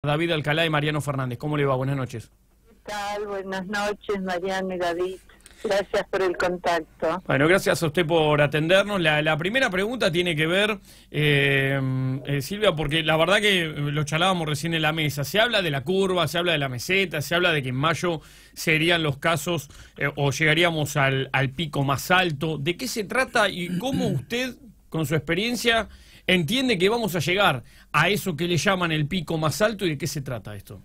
David Alcalá y Mariano Fernández. ¿Cómo le va? Buenas noches. ¿Qué tal? Buenas noches, Mariano y David. Gracias por el contacto. Bueno, gracias a usted por atendernos. La primera pregunta tiene que ver, Silvia, porque la verdad que lo charlábamos recién en la mesa. Se habla de la curva, se habla de la meseta, se habla de que en mayo serían los casos o llegaríamos al pico más alto. ¿De qué se trata y cómo usted, con su experiencia, entiende que vamos a llegar a eso que le llaman el pico más alto y de qué se trata esto?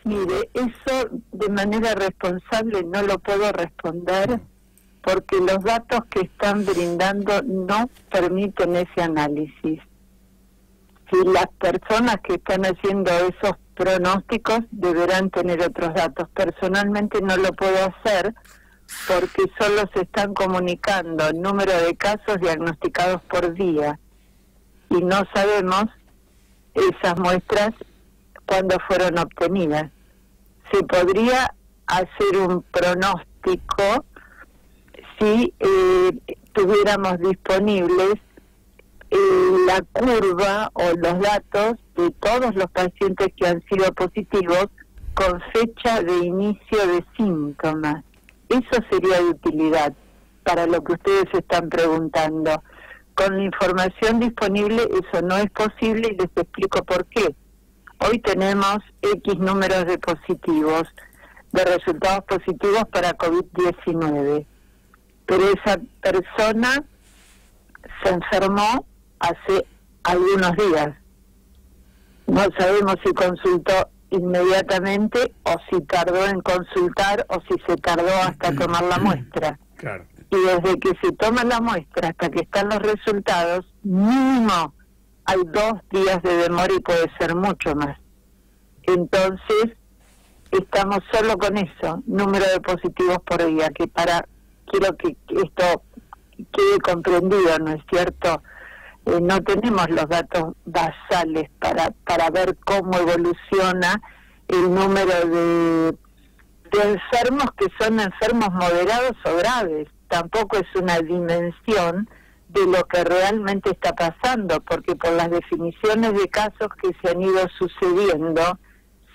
Mire, eso de manera responsable no lo puedo responder porque los datos que están brindando no permiten ese análisis. Si las personas que están haciendo esos pronósticos deberán tener otros datos. Personalmente no lo puedo hacer porque solo se están comunicando el número de casos diagnosticados por día y no sabemos esas muestras cuándo fueron obtenidas. Se podría hacer un pronóstico si tuviéramos disponibles la curva o los datos de todos los pacientes que han sido positivos con fecha de inicio de síntomas. Eso sería de utilidad para lo que ustedes están preguntando. Con la información disponible eso no es posible y les explico por qué. Hoy tenemos X números de positivos, de resultados positivos para COVID-19, pero esa persona se enfermó hace algunos días. No sabemos si consultó inmediatamente o si tardó en consultar o si se tardó hasta tomar la muestra. Claro. Y desde que se toma la muestra hasta que están los resultados, mínimo hay 2 días de demora y puede ser mucho más. Entonces, estamos solo con eso, número de positivos por día, quiero que esto quede comprendido, ¿no es cierto? No tenemos los datos basales para ver cómo evoluciona el número de enfermos que son enfermos moderados o graves. Tampoco es una dimensión de lo que realmente está pasando, porque por las definiciones de casos que se han ido sucediendo,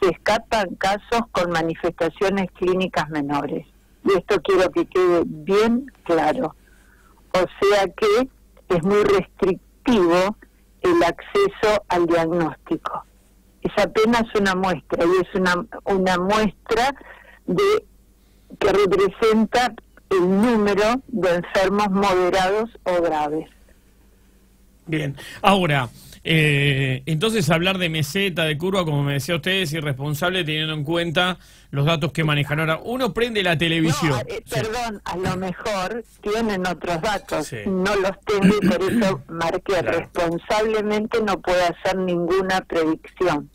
se escapan casos con manifestaciones clínicas menores. Y esto quiero que quede bien claro. O sea que es muy restrictivo el acceso al diagnóstico. Es apenas una muestra, y es una muestra que representa el número de enfermos moderados o graves. Bien, ahora, entonces hablar de meseta, de curva, como me decía usted, es irresponsable teniendo en cuenta los datos que manejan. Ahora, uno prende la televisión. No, perdón, a lo mejor tienen otros datos, sí. No los tengo y por eso marqué Claro. Responsablemente no puedo hacer ninguna predicción.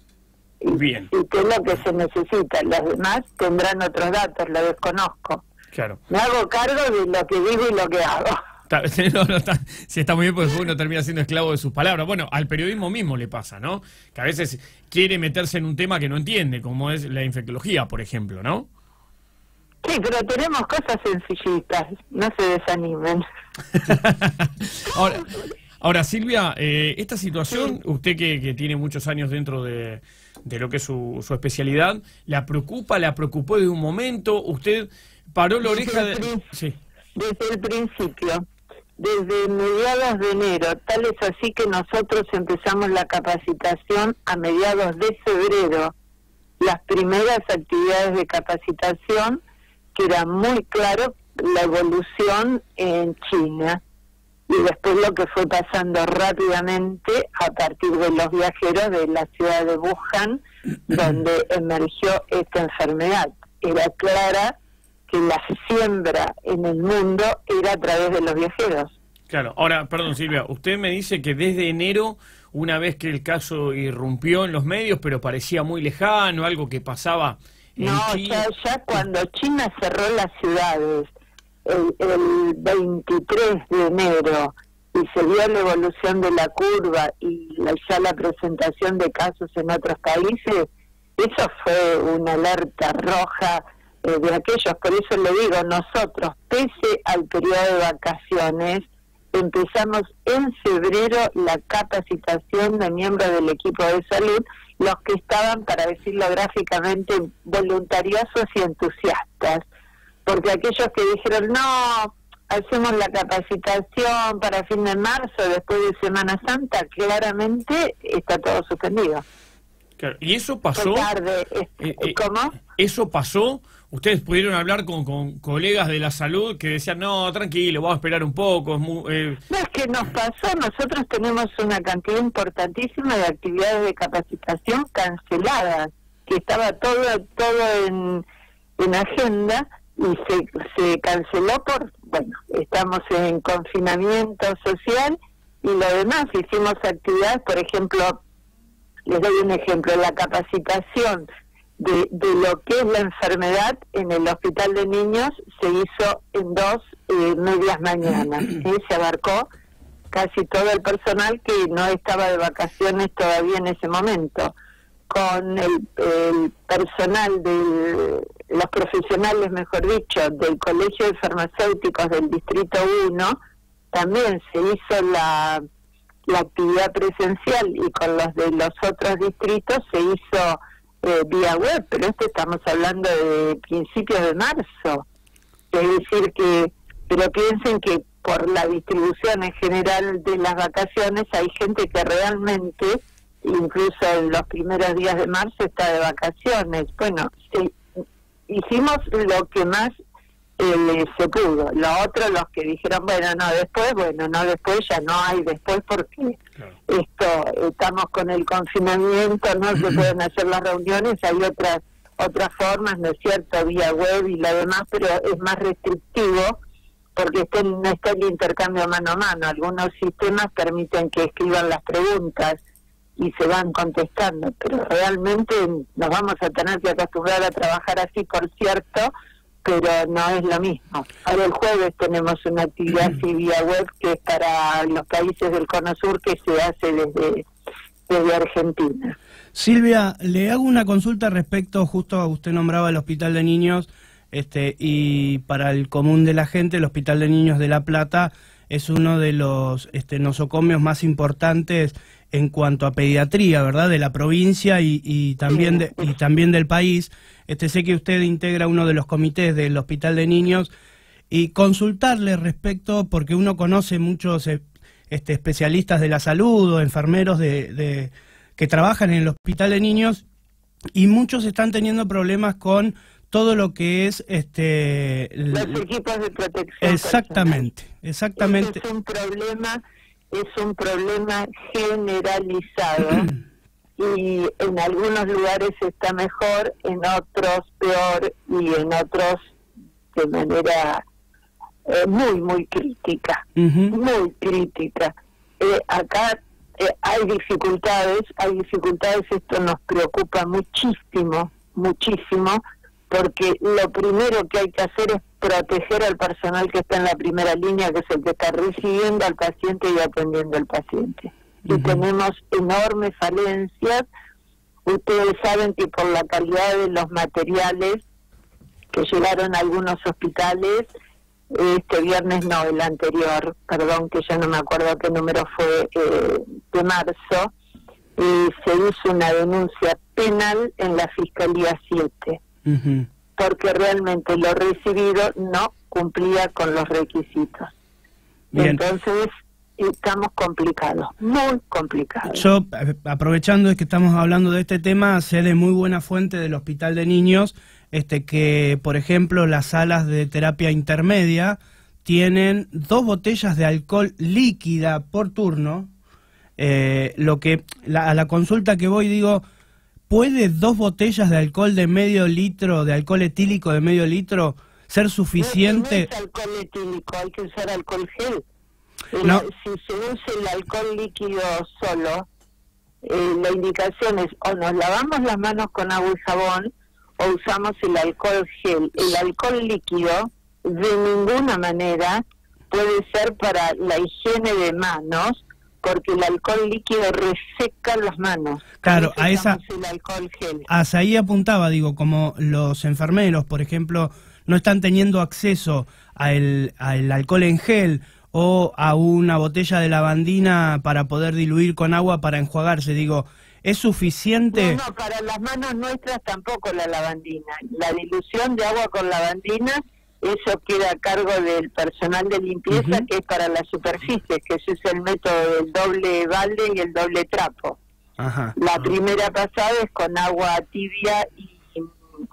Bien. Y que es lo que se necesita. Los demás tendrán otros datos, lo desconozco. Claro. Me hago cargo de lo que digo y lo que hago. Sí, está muy bien porque uno termina siendo esclavo de sus palabras. Bueno, al periodismo mismo le pasa, ¿no? Que a veces quiere meterse en un tema que no entiende, como es la infectología, por ejemplo, ¿no? Sí, pero tenemos cosas sencillitas, no se desanimen. Ahora, Silvia, esta situación, usted que tiene muchos años dentro de lo que es su especialidad, ¿la preocupó de un momento? ¿Usted paró la oreja de...? Sí. Desde el principio, desde mediados de enero, tal es así que nosotros empezamos la capacitación a mediados de febrero. Las primeras actividades de capacitación, que era muy claro la evolución en China, y después lo que fue pasando rápidamente a partir de los viajeros de la ciudad de Wuhan, donde emergió esta enfermedad. Era clara que la siembra en el mundo era a través de los viajeros. Claro. Ahora, perdón, Silvia, usted me dice que desde enero, una vez que el caso irrumpió en los medios, pero parecía muy lejano, algo que pasaba en China. Ya cuando China cerró las ciudades el 23 de enero y se vio la evolución de la curva y ya la presentación de casos en otros países, eso fue una alerta roja de aquellos. Por eso le digo, nosotros, pese al periodo de vacaciones, empezamos en febrero la capacitación de miembros del equipo de salud, los que estaban, para decirlo gráficamente, voluntariosos y entusiastas, porque aquellos que dijeron, no, hacemos la capacitación para fin de marzo, después de Semana Santa, claramente está todo suspendido. Claro. ¿Y eso pasó? Tarde. ¿Cómo? ¿Eso pasó? ¿Ustedes pudieron hablar con colegas de la salud que decían, no, tranquilo, vamos a esperar un poco? No es que nos pasó, nosotros tenemos una cantidad importantísima de actividades de capacitación canceladas, que estaba todo en agenda, y se canceló bueno, estamos en confinamiento social, y lo demás, hicimos actividades, por ejemplo, les doy un ejemplo, la capacitación de lo que es la enfermedad en el hospital de niños se hizo en 2 medias mañanas, se abarcó casi todo el personal que no estaba de vacaciones todavía en ese momento, con el personal los profesionales, mejor dicho, del Colegio de Farmacéuticos del Distrito 1, también se hizo la actividad presencial, y con los de los otros distritos se hizo vía web, pero estamos hablando de principios de marzo. Es decir pero piensen que por la distribución en general de las vacaciones hay gente que realmente, incluso en los primeros días de marzo, está de vacaciones. Bueno, hicimos lo que más se pudo. Lo otro, los que dijeron, después ya no hay después, porque estamos con el confinamiento, no se pueden hacer las reuniones, hay otras formas, ¿no es cierto?, vía web y lo demás, pero es más restrictivo porque no está el intercambio mano a mano. Algunos sistemas permiten que escriban las preguntas y se van contestando, pero realmente nos vamos a tener que acostumbrar a trabajar así, por cierto, pero no es lo mismo. Ahora el jueves tenemos una actividad así vía web, que es para los países del Cono Sur, que se hace desde Argentina. Silvia, le hago una consulta respecto, justo usted nombraba el Hospital de Niños, y para el común de la gente, el Hospital de Niños de La Plata es uno de los nosocomios más importantes en cuanto a pediatría, ¿verdad?, de la provincia y también también del país. Sé que usted integra uno de los comités del Hospital de Niños, y consultarle respecto, porque uno conoce muchos especialistas de la salud o enfermeros que trabajan en el Hospital de Niños, y muchos están teniendo problemas con todo lo que es los equipos de protección. Exactamente. Es un problema generalizado y en algunos lugares está mejor, en otros peor, y en otros de manera muy, muy crítica. Muy crítica. Acá hay dificultades, esto nos preocupa muchísimo, porque lo primero que hay que hacer es proteger al personal que está en la primera línea, que es el que está recibiendo al paciente y atendiendo al paciente. Y tenemos enormes falencias. Ustedes saben que por la calidad de los materiales que llegaron a algunos hospitales, este viernes no, el anterior, perdón, que ya no me acuerdo qué número fue, de marzo, se hizo una denuncia penal en la Fiscalía 7. Porque realmente lo recibido no cumplía con los requisitos. Bien. Entonces estamos complicados, muy complicados. Yo, aprovechando que estamos hablando de este tema, sé de muy buena fuente del Hospital de Niños que, por ejemplo, las salas de terapia intermedia tienen 2 botellas de alcohol líquida por turno. A la consulta que voy digo, ¿puede 2 botellas de alcohol de medio litro, de alcohol etílico de medio litro, ser suficiente? No es alcohol etílico, hay que usar alcohol gel. No. Si se usa el alcohol líquido solo, la indicación es o nos lavamos las manos con agua y jabón o usamos el alcohol gel. El alcohol líquido de ninguna manera puede ser para la higiene de manos, porque el alcohol líquido reseca las manos. Claro, el alcohol gel. Hacia ahí apuntaba, digo, como los enfermeros, por ejemplo, no están teniendo acceso al alcohol en gel o a una botella de lavandina para poder diluir con agua para enjuagarse. Digo, ¿es suficiente? No, para las manos nuestras tampoco la lavandina. La dilución de agua con lavandina, eso queda a cargo del personal de limpieza, que es para las superficies, que ese es el método del doble balde y el doble trapo. La primera pasada es con agua tibia y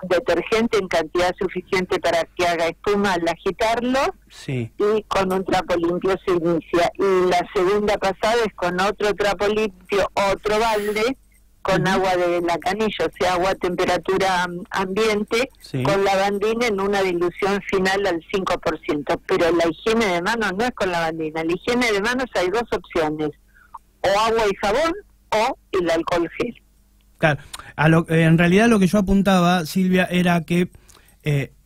detergente en cantidad suficiente para que haga espuma al agitarlo, y con un trapo limpio se inicia. Y la segunda pasada es con otro trapo limpio, otro balde, con agua de la canilla, o sea, agua a temperatura ambiente, con lavandina en una dilución final al 5%. Pero la higiene de manos no es con lavandina. La higiene de manos hay dos opciones: o agua y jabón o el alcohol gel. Claro, en realidad lo que yo apuntaba, Silvia, era que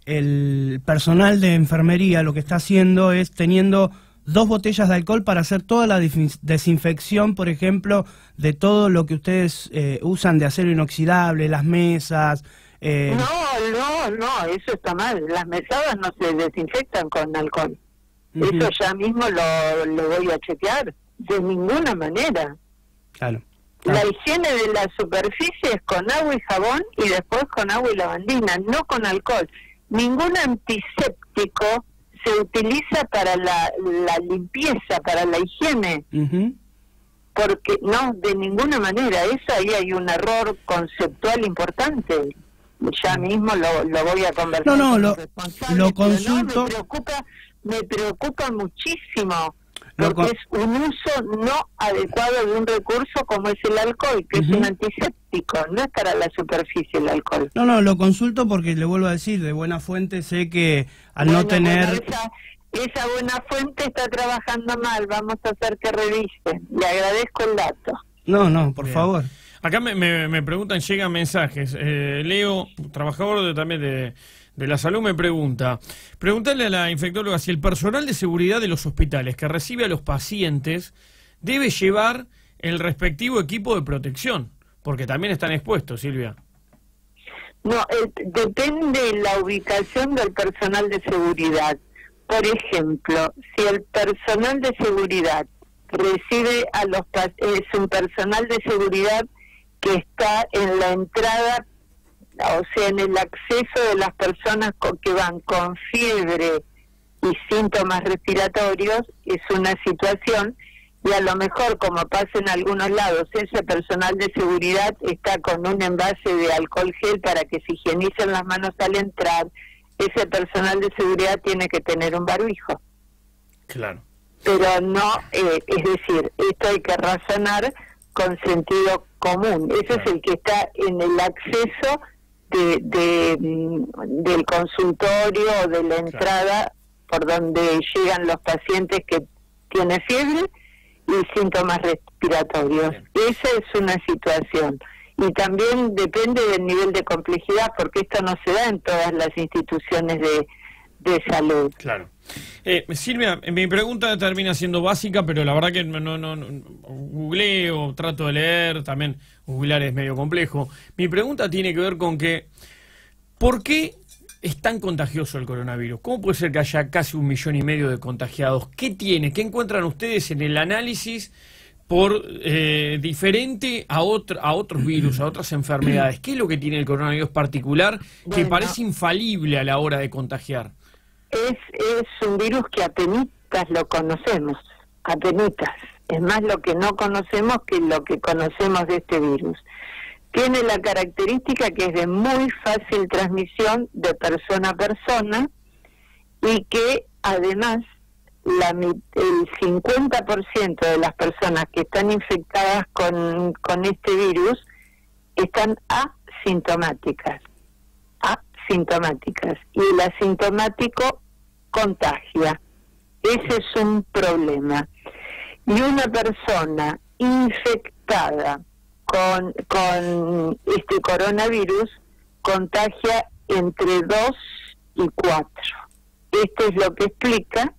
el personal de enfermería lo que está haciendo es teniendo 2 botellas de alcohol para hacer toda la desinfección, por ejemplo, de todo lo que ustedes usan de acero inoxidable, las mesas. No, eso está mal. Las mesadas no se desinfectan con alcohol. Eso ya mismo lo voy a chequear. De ninguna manera. Claro. La higiene de la superficie es con agua y jabón y después con agua y lavandina, no con alcohol. Ningún antiséptico se utiliza para la limpieza, para la higiene. Porque no, de ninguna manera. Eso ahí hay un error conceptual importante. Ya mismo lo voy a conversar con los responsables. Lo consulto. Me preocupa muchísimo. Porque es un uso no adecuado de un recurso como es el alcohol, que es un antiséptico, no es para la superficie el alcohol. No, lo consulto porque le vuelvo a decir, de buena fuente sé que no tener... Esa buena fuente está trabajando mal, vamos a hacer que revise. Le agradezco el dato. No, por favor. Acá me preguntan, llegan mensajes. Leo, trabajador también de la salud, me pregúntale a la infectóloga si el personal de seguridad de los hospitales que recibe a los pacientes debe llevar el respectivo equipo de protección, porque también están expuestos, Silvia. No, depende de la ubicación del personal de seguridad. Por ejemplo, si el personal de seguridad recibe a los es un personal de seguridad que está en la entrada, o sea, en el acceso de las personas que van con fiebre y síntomas respiratorios, es una situación, y a lo mejor, como pasa en algunos lados, ese personal de seguridad está con un envase de alcohol gel para que se higienicen las manos al entrar. Ese personal de seguridad tiene que tener un barbijo. Claro. Pero no, es decir, esto hay que razonar con sentido común. Ese es el que está en el acceso del consultorio o de la entrada por donde llegan los pacientes que tienen fiebre y síntomas respiratorios. Esa es una situación. Y también depende del nivel de complejidad, porque esto no se da en todas las instituciones de salud. Claro. Silvia, mi pregunta termina siendo básica, pero la verdad que no googleo, trato de leer, también googlear es medio complejo. Mi pregunta tiene que ver con que, ¿por qué es tan contagioso el coronavirus? ¿Cómo puede ser que haya casi 1,5 millones de contagiados? ¿Qué tiene? ¿Qué encuentran ustedes en el análisis por diferente a otros virus, a otras enfermedades? ¿Qué es lo que tiene el coronavirus particular que parece infalible a la hora de contagiar? Es un virus que apenitas lo conocemos, apenitas. Es más lo que no conocemos que lo que conocemos de este virus. Tiene la característica que es de muy fácil transmisión de persona a persona y que además el 50% de las personas que están infectadas con este virus están asintomáticas. Y el asintomático contagia. Ese es un problema. Y una persona infectada con este coronavirus contagia entre 2 y 4. Esto es lo que explica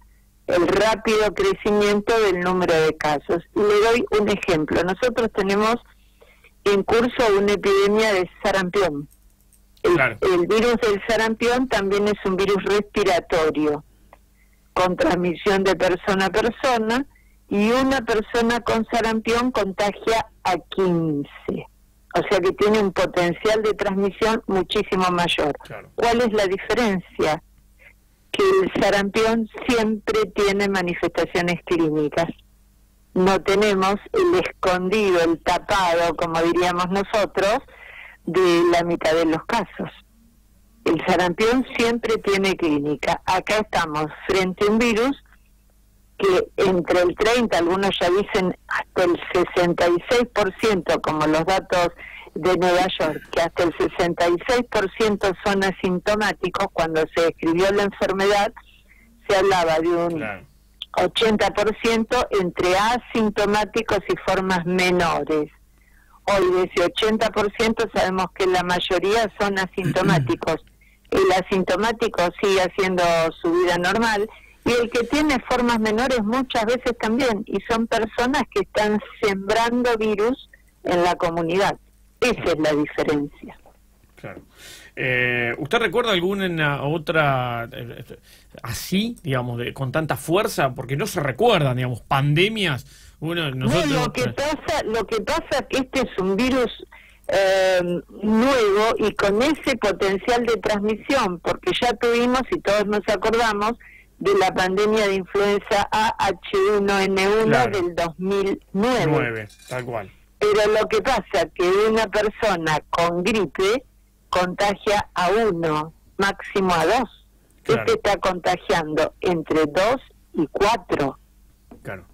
el rápido crecimiento del número de casos. Y le doy un ejemplo. Nosotros tenemos en curso una epidemia de sarampión. El virus del sarampión también es un virus respiratorio. con transmisión de persona a persona, y una persona con sarampión contagia a 15. O sea que tiene un potencial de transmisión muchísimo mayor. Claro. ¿Cuál es la diferencia? Que el sarampión siempre tiene manifestaciones clínicas. No tenemos el escondido, el tapado, como diríamos nosotros, de la mitad de los casos. El sarampión siempre tiene clínica. Acá estamos frente a un virus que entre el 30, algunos ya dicen hasta el 66%, como los datos de Nueva York, que hasta el 66% son asintomáticos. Cuando se describió la enfermedad, se hablaba de un 80% entre asintomáticos y formas menores. Hoy de ese 80% sabemos que la mayoría son asintomáticos. El asintomático sigue haciendo su vida normal, y el que tiene formas menores muchas veces también, y son personas que están sembrando virus en la comunidad. Esa es la diferencia. Claro. ¿Usted recuerda alguna otra así, digamos, con tanta fuerza? Porque no se recuerdan, digamos, pandemias. Nosotros... No, lo que pasa es que este es un virus nuevo y con ese potencial de transmisión, porque ya tuvimos, y todos nos acordamos, de la pandemia de influenza A H1N1 claro. del 2009. Tal cual. Pero lo que pasa que una persona con gripe contagia a 1, máximo a 2. Claro. Este está contagiando entre 2 y 4. Claro.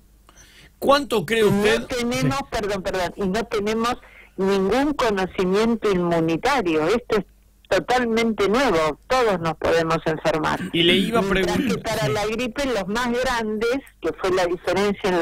¿Cuánto cree usted? No tenemos, sí. perdón, y no tenemos ningún conocimiento inmunitario. Esto es totalmente nuevo. Todos nos podemos enfermar. Y le iba a preguntar. Que para la gripe, los más grandes, que fue la diferencia en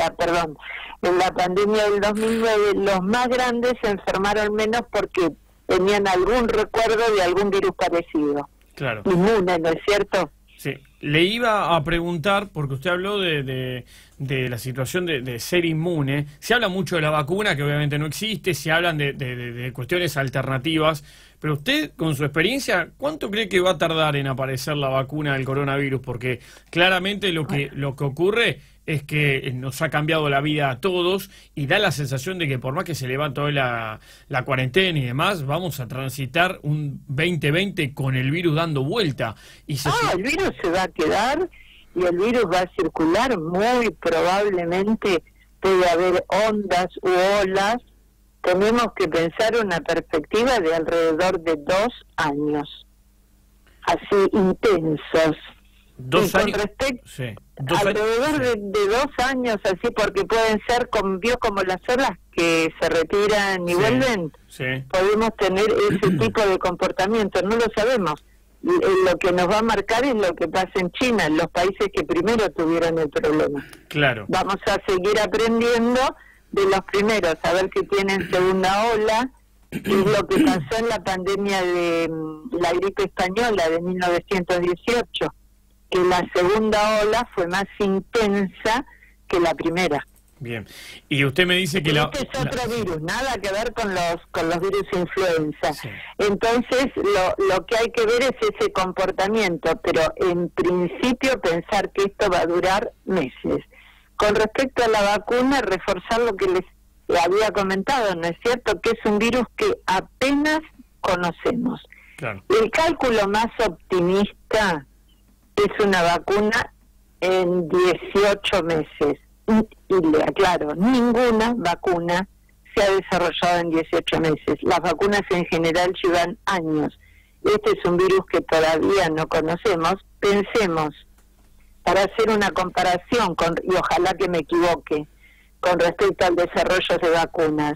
la pandemia del 2009, los más grandes se enfermaron menos porque tenían algún recuerdo de algún virus parecido. Claro. Inmune, ¿no es cierto? Sí. Le iba a preguntar, porque usted habló de la situación de ser inmune. Se habla mucho de la vacuna, que obviamente no existe, se hablan de cuestiones alternativas, pero usted, con su experiencia, ¿cuánto cree que va a tardar en aparecer la vacuna del coronavirus? Porque claramente lo que ocurre es que nos ha cambiado la vida a todos, y da la sensación de que por más que se levanta hoy la cuarentena y demás, vamos a transitar un 2020 con el virus dando vuelta. El virus se va a quedar y el virus va a circular. Muy probablemente puede haber ondas u olas. Tenemos que pensar una perspectiva de alrededor de 2 años, así intensos. 2 años. Con respecto, sí. alrededor de 2 años, así, porque pueden ser, vio como las olas que se retiran y vuelven. Sí. Podemos tener ese tipo de comportamiento, no lo sabemos. Lo que nos va a marcar es lo que pasa en China, en los países que primero tuvieron el problema. Claro. Vamos a seguir aprendiendo de los primeros, a ver qué tienen segunda ola, que es lo que pasó en la pandemia de la gripe española de 1918, que la segunda ola fue más intensa que la primera. Bien. Y usted me dice que este es otro virus, nada que ver con los virus influenza. Sí. Entonces, lo que hay que ver es ese comportamiento, pero en principio pensar que esto va a durar meses. Con respecto a la vacuna, reforzar lo que les había comentado, ¿no es cierto? Que es un virus que apenas conocemos. Claro. El cálculo más optimista es una vacuna en 18 meses. Y le aclaro, ninguna vacuna se ha desarrollado en 18 meses. Las vacunas en general llevan años. Este es un virus que todavía no conocemos. Pensemos, para hacer una comparación, y ojalá que me equivoque, con respecto al desarrollo de vacunas.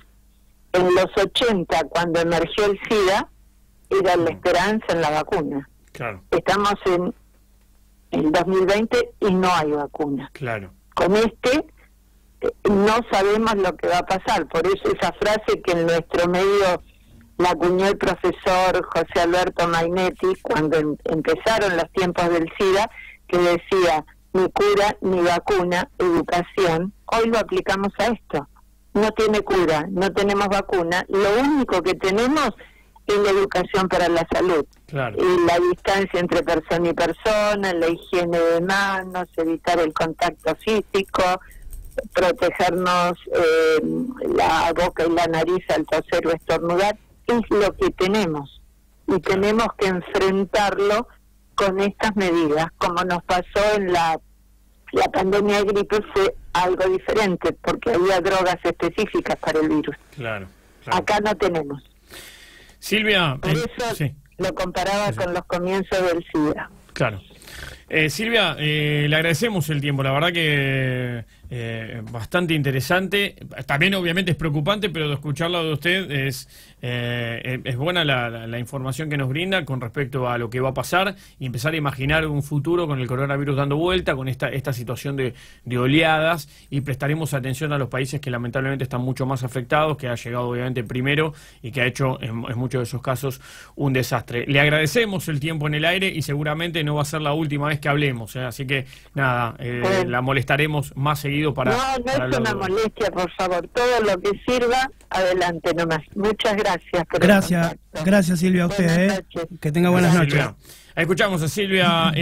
En los 80, cuando emergió el SIDA, era la esperanza en la vacuna. Claro. Estamos en el 2020 y no hay vacuna. Claro. Con no sabemos lo que va a pasar, por eso esa frase que en nuestro medio la acuñó el profesor José Alberto Mainetti cuando empezaron los tiempos del SIDA, que decía, ni cura, ni vacuna, educación. Hoy lo aplicamos a esto. No tiene cura, no tenemos vacuna, lo único que tenemos es la educación para la salud. Claro. Y la distancia entre persona y persona, la higiene de manos, evitar el contacto físico, protegernos la boca y la nariz al toser o estornudar, es lo que tenemos. Y tenemos que enfrentarlo con estas medidas. Como nos pasó en la pandemia de gripe, fue algo diferente, porque había drogas específicas para el virus. Claro. Acá no tenemos. Silvia, por eso lo comparaba con los comienzos del SIDA. Claro. Silvia, le agradecemos el tiempo, la verdad que bastante interesante. También obviamente es preocupante, pero de escucharlo de usted es buena la información que nos brinda con respecto a lo que va a pasar y empezar a imaginar un futuro con el coronavirus dando vuelta, con esta situación de oleadas, y prestaremos atención a los países que lamentablemente están mucho más afectados, que ha llegado obviamente primero y que ha hecho en muchos de esos casos un desastre. Le agradecemos el tiempo en el aire y seguramente no va a ser la última vez que hablemos, así que nada, la molestaremos más seguido para... No es una molestia, por favor, todo lo que sirva, adelante nomás. Muchas gracias por Gracias Silvia, a usted, que tenga buenas noches. Silvia. Escuchamos a Silvia